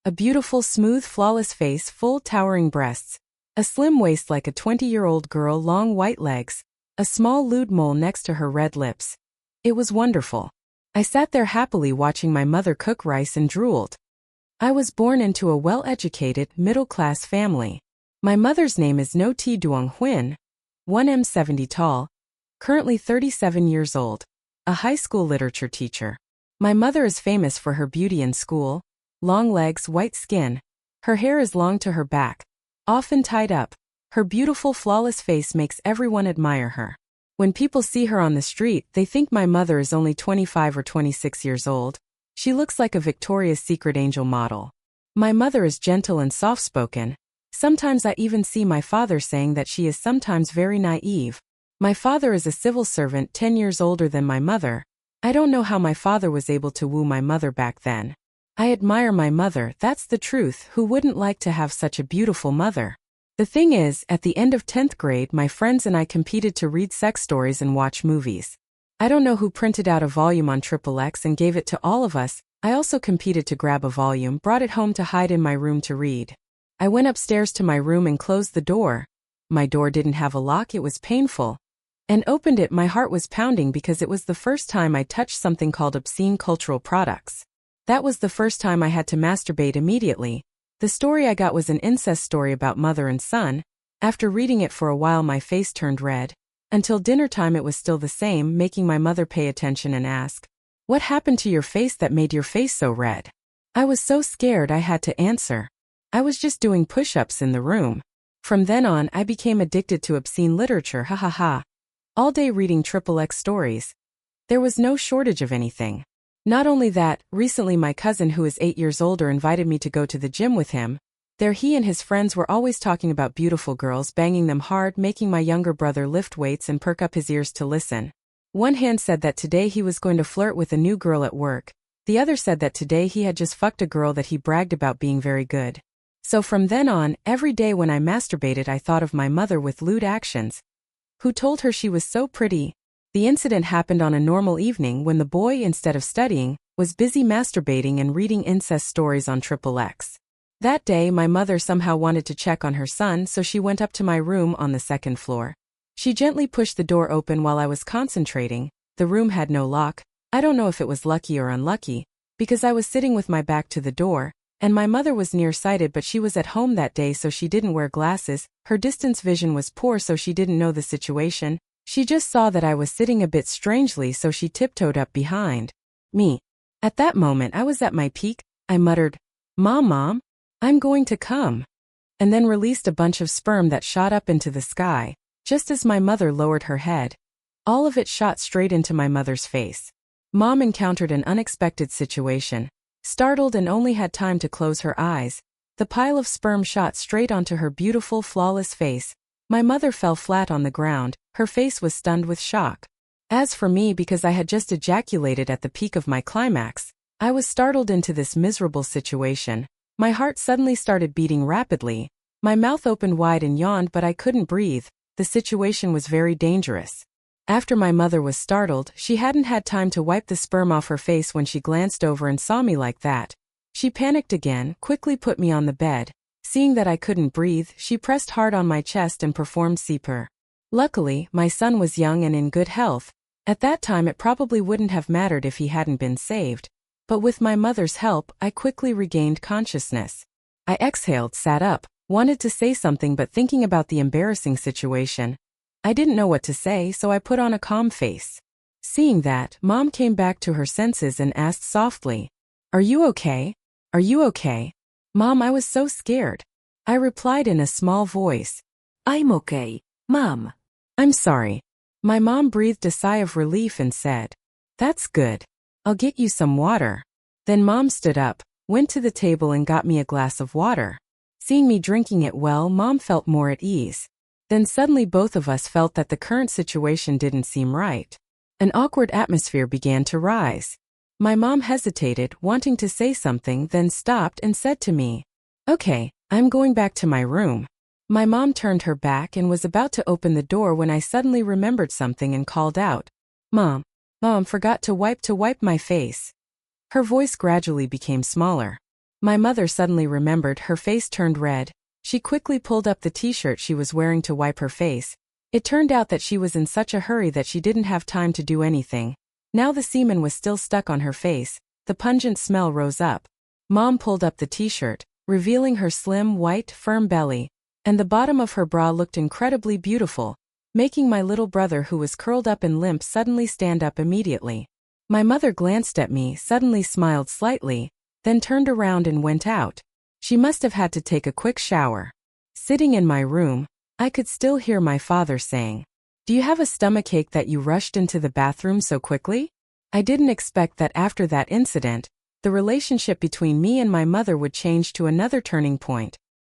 A beautiful, smooth, flawless face, full, towering breasts. A slim waist like a 20-year-old girl, long white legs. A small lewd mole next to her red lips. It was wonderful. I sat there happily watching my mother cook rice and drooled. I was born into a well-educated, middle-class family. My mother's name is No T Duong Huyen, 1m70 tall, currently 37 years old, a high school literature teacher. My mother is famous for her beauty in school. Long legs, white skin. Her hair is long to her back, often tied up. Her beautiful, flawless face makes everyone admire her. When people see her on the street, they think my mother is only 25 or 26 years old. She looks like a Victoria's Secret angel model. My mother is gentle and soft-spoken. Sometimes I even see my father saying that she is sometimes very naive. My father is a civil servant 10 years older than my mother. I don't know how my father was able to woo my mother back then. I admire my mother, that's the truth. Who wouldn't like to have such a beautiful mother? The thing is, at the end of 10th grade, my friends and I competed to read sex stories and watch movies. I don't know who printed out a volume on XXX and gave it to all of us. I also competed to grab a volume, brought it home to hide in my room to read. I went upstairs to my room and closed the door. My door didn't have a lock, it was painful. And opened it, my heart was pounding because it was the first time I touched something called obscene cultural products. That was the first time I had to masturbate immediately. The story I got was an incest story about mother and son. After reading it for a while, my face turned red. Until dinner time it was still the same, making my mother pay attention and ask, "What happened to your face that made your face so red?" I was so scared I had to answer, "I was just doing push-ups in the room." From then on, I became addicted to obscene literature, ha ha ha. All day reading XXX stories. There was no shortage of anything. Not only that, recently my cousin who is 8 years older invited me to go to the gym with him. There he and his friends were always talking about beautiful girls, banging them hard, making my younger brother lift weights and perk up his ears to listen. One hand said that today he was going to flirt with a new girl at work. The other said that today he had just fucked a girl that he bragged about being very good. So from then on, every day when I masturbated I thought of my mother with lewd actions. Who told her she was so pretty? The incident happened on a normal evening when the boy, instead of studying, was busy masturbating and reading incest stories on XXX. That day my mother somehow wanted to check on her son, so she went up to my room on the second floor. She gently pushed the door open while I was concentrating. The room had no lock. I don't know if it was lucky or unlucky, because I was sitting with my back to the door, and my mother was nearsighted but she was at home that day so she didn't wear glasses. Her distance vision was poor so she didn't know the situation. She just saw that I was sitting a bit strangely so she tiptoed up behind me. At that moment I was at my peak. I muttered, Mom, I'm going to come," and then released a bunch of sperm that shot up into the sky. Just as my mother lowered her head, all of it shot straight into my mother's face. Mom encountered an unexpected situation. Startled and only had time to close her eyes. The pile of sperm shot straight onto her beautiful, flawless face. My mother fell flat on the ground. Her face was stunned with shock. As for me, because I had just ejaculated at the peak of my climax, I was startled into this miserable situation. My heart suddenly started beating rapidly. My mouth opened wide and yawned, but I couldn't breathe. The situation was very dangerous. After my mother was startled, she hadn't had time to wipe the sperm off her face when she glanced over and saw me like that. She panicked again, quickly put me on the bed. Seeing that I couldn't breathe, she pressed hard on my chest and performed CPR. Luckily, my son was young and in good health. At that time it probably wouldn't have mattered if he hadn't been saved. But with my mother's help, I quickly regained consciousness. I exhaled, sat up, wanted to say something, but thinking about the embarrassing situation, I didn't know what to say, so I put on a calm face. Seeing that, Mom came back to her senses and asked softly, "Are you okay? Are you okay?" "Mom, I was so scared." I replied in a small voice, "I'm okay, Mom." "I'm sorry." My mom breathed a sigh of relief and said, "That's good. I'll get you some water." Then Mom stood up, went to the table and got me a glass of water. Seeing me drinking it, Mom felt more at ease. Then suddenly both of us felt that the current situation didn't seem right. An awkward atmosphere began to rise. My mom hesitated, wanting to say something, then stopped and said to me, "Okay, I'm going back to my room." My mom turned her back and was about to open the door when I suddenly remembered something and called out, Mom, forgot to wipe my face." Her voice gradually became smaller. My mother suddenly remembered. Her face turned red. She quickly pulled up the t-shirt she was wearing to wipe her face. It turned out that she was in such a hurry that she didn't have time to do anything. Now the semen was still stuck on her face. The pungent smell rose up. Mom pulled up the t-shirt, revealing her slim, white, firm belly, and the bottom of her bra looked incredibly beautiful, making my little brother, who was curled up and limp, suddenly stand up immediately. My mother glanced at me, suddenly smiled slightly, then turned around and went out. She must have had to take a quick shower. Sitting in my room, I could still hear my father saying, "Do you have a stomachache that you rushed into the bathroom so quickly?" I didn't expect that after that incident, the relationship between me and my mother would change to another turning point.